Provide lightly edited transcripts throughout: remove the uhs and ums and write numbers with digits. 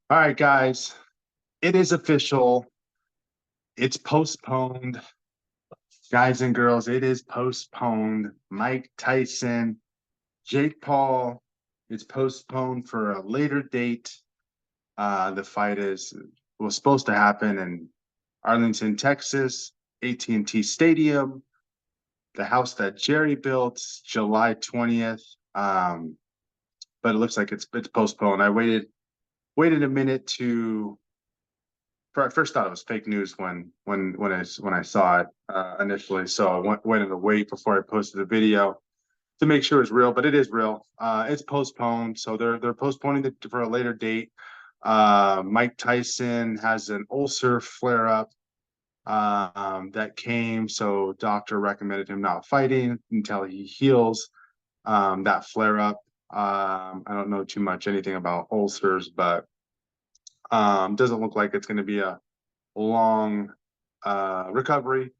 All right, guys, it is official. It's postponed. Guys and girls, it is postponed. Mike Tyson, Jake Paul, it's postponed for a later date. The fight was supposed to happen in Arlington, Texas, AT&T Stadium, the house that Jerry built, July 20th. But it looks like it's postponed. I waited a minute to I first thought it was fake news when I saw it initially. So I waited to wait before I posted the video to make sure it's real, but it is real. It's postponed, so they're postponing it for a later date. Mike Tyson has an ulcer flare up that came, so doctor recommended him not fighting until he heals that flare up. I don't know too much anything about ulcers, but doesn't look like it's going to be a long recovery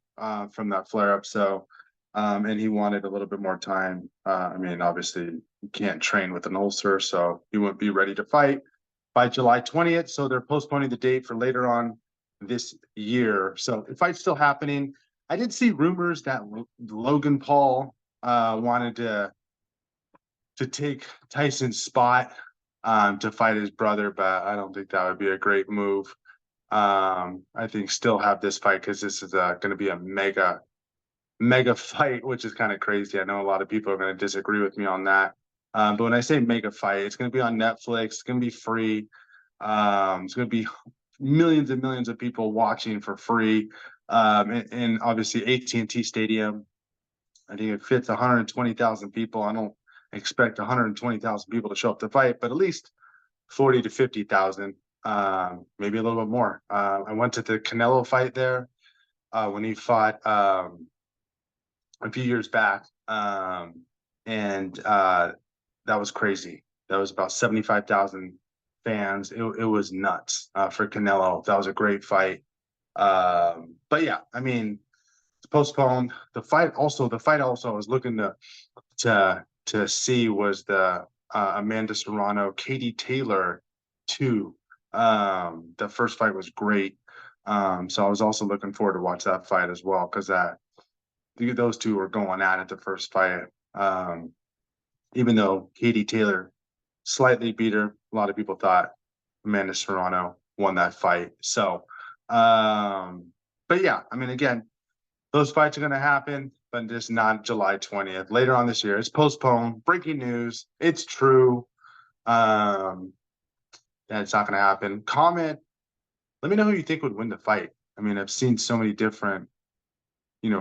from that flare up. So, and he wanted a little bit more time. I mean, obviously, you can't train with an ulcer, so he wouldn't be ready to fight by July 20th. So they're postponing the date for later on this year. So the fight's still happening. I did see rumors that Logan Paul wanted to take Tyson's spot to fight his brother, but I don't think that would be a great move. I think still have this fight because this is going to be a mega fight, which is kind of crazy. I know a lot of people are going to disagree with me on that. But when I say mega fight, it's going to be on Netflix. It's going to be free. It's going to be millions and millions of people watching for free. And obviously AT&T Stadium, I think it fits 120,000 people. I don't expect 120,000 people to show up to fight, but at least 40 to 50,000, maybe a little bit more. I went to the Canelo fight there when he fought a few years back, and that was crazy. That was about 75,000 fans. It was nuts for Canelo. That was a great fight. But yeah, I mean, it's postponed. The fight also I was looking to see was the Amanda Serrano, Katie Taylor 2. The first fight was great. So I was also looking forward to watch that fight as well because those two were going at it the first fight. Um, Even though Katie Taylor slightly beat her, a lot of people thought Amanda Serrano won that fight. So, but yeah, I mean, again, those fights are going to happen, but just not July 20th. Later on this year, it's postponed. Breaking news. It's true. Um, that it's not going to happen. Comment. Let me know who you think would win the fight. I mean, I've seen so many different,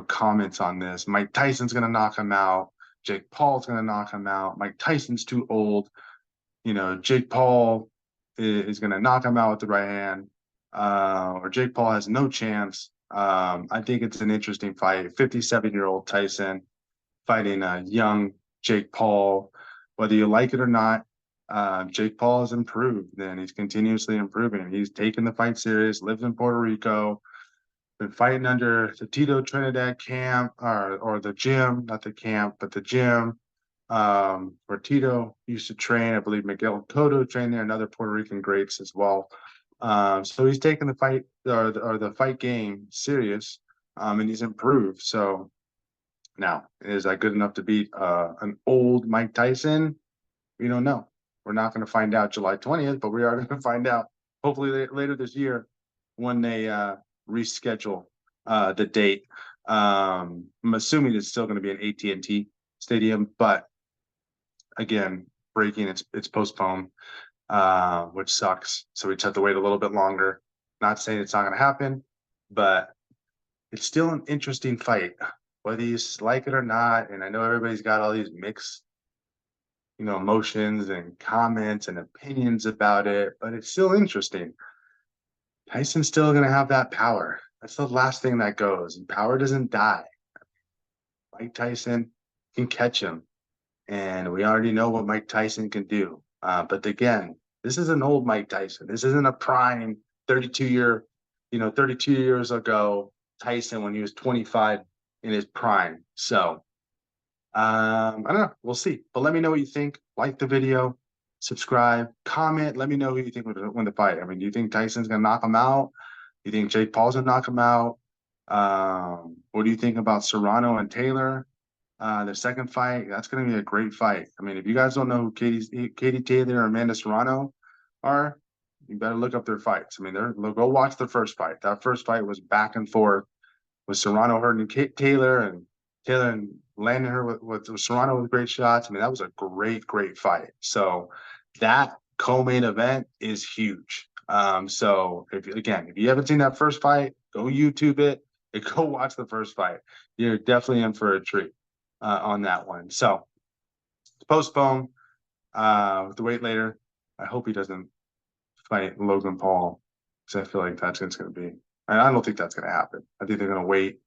comments on this. Mike Tyson's going to knock him out. Jake Paul's going to knock him out. Mike Tyson's too old. Jake Paul is going to knock him out with the right hand, or Jake Paul has no chance. I think it's an interesting fight. 57-year-old Tyson fighting a young Jake Paul. Whether you like it or not, Jake Paul has improved, and he's continuously improving. He's taken the fight serious, lives in Puerto Rico, been fighting under the Tito Trinidad camp, or the gym, not the camp, but the gym, where Tito used to train. I believe Miguel Cotto trained there, and other Puerto Rican greats as well. So he's taken the fight or the fight game serious, and he's improved. So now, is that good enough to beat an old Mike Tyson? We don't know. We're not going to find out July 20th, but we are going to find out hopefully later this year when they reschedule the date. I'm assuming it's still going to be an AT&T Stadium, but again, breaking it's postponed, which sucks. So we just have to wait a little bit longer. Not saying it's not going to happen, but it's still an interesting fight, whether you like it or not. And I know everybody's got all these mixed, emotions and comments and opinions about it, but it's still interesting. Tyson's still going to have that power. That's the last thing that goes, and power doesn't die. Mike Tyson can catch him, and we already know what Mike Tyson can do. But again, this is an old Mike Tyson. This isn't a prime 32 years ago Tyson when he was 25 in his prime. So I don't know. We'll see. But let me know what you think. Like the video, subscribe, comment. Let me know who you think would win the fight. I mean, do you think Tyson's gonna knock him out? Do you think Jake Paul's gonna knock him out? What do you think about Serrano and Taylor? Their second fight, that's going to be a great fight. I mean, if you guys don't know who Katie Taylor or Amanda Serrano are, you better look up their fights. I mean, go watch their first fight. That first fight was back and forth with Serrano hurting Taylor and landing her with Serrano with great shots. I mean, that was a great fight. So that co-main event is huge. So if you haven't seen that first fight, go YouTube it and go watch the first fight. You're definitely in for a treat on that one. So postpone with the wait later. I hope he doesn't fight Logan Paul because I feel like that's going to be. I don't think that's going to happen. I think they're going to wait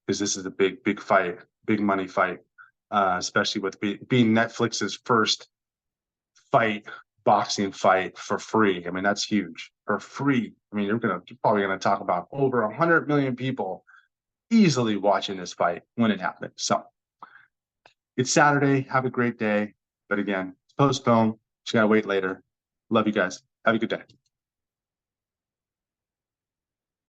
because this is a big fight, big money fight, especially with being Netflix's first boxing fight for free. I mean, that's huge for free. I mean, you're probably going to talk about over 100 million people easily watching this fight when it happens. So it's Saturday. Have a great day. But again, it's postponed. Just got to wait later. Love you guys. Have a good day.